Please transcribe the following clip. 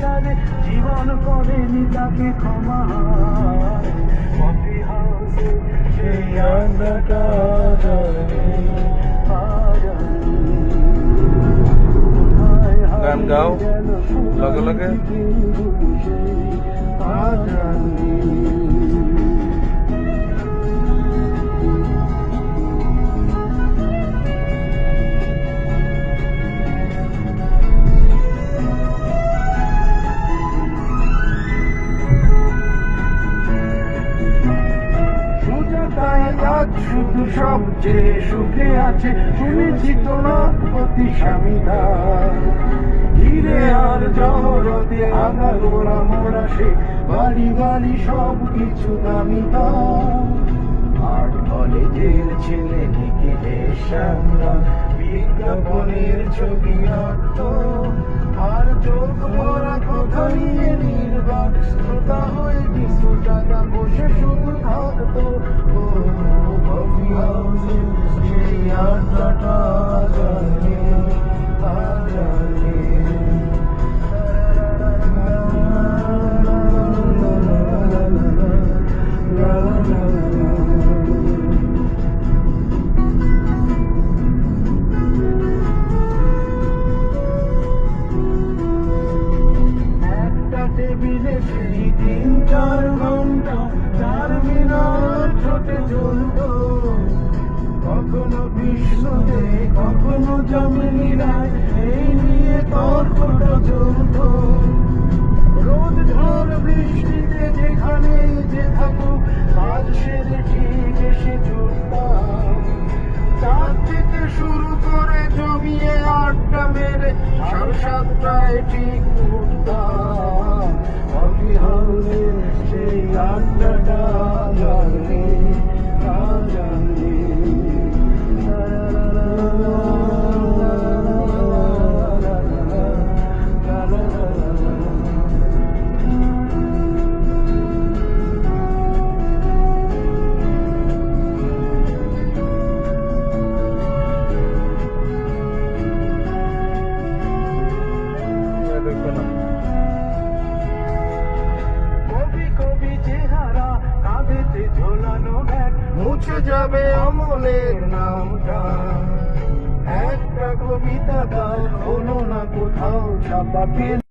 অত্যাচারে জীবন করেনি তাকে ক্ষমা। কফি হাউসে সেই আড্ডাটা গান গাও লগে লগে। শুধু সবচেয়ে সুখে আছে, শুনেছি তোমার অতি স্বামীদা ধীরে আর জহরতে আগা গোড়া মোড়া সে বাড়ি বাড়ি সব কিছু দামিতা। আর কলেজের ছেলে নিখিলের সামনা বিজ্ঞাপনের ছবি আঁকত, আর চোখ ভরা কথা নিয়ে নির্বাক শ্রোতা হয়ে কিছু টাকা বসে শুধু থাকতো। কফি হাউসে সেই আড্ডাটা জানে টেবিলে সেই 3-4 ঘন্টা 4 মিনিট ছোটে চলত, কখনো বিষ্ণুদে কখনো জমিনী রায় এই নিয়ে তর্কটা চলত। রোদ ঝড় বৃষ্টিতে যেখানে যে থাকুক কাজ সেরে ঠিক এসে ছুটতাম, চার থেকে শুরু করে জমিয়ে আড্ডা মেরে 7:30টায় ঠিক উঠতাম। কফি হাউসে সেই আড্ডাটা জানে জানে। কবি কবি চেহারা কাঁধেতে ঝোলানো ব্যাগ মুছে যাবে অমলের নামটা। একটা কবিতা তার হলো না কোথাও ছাপা।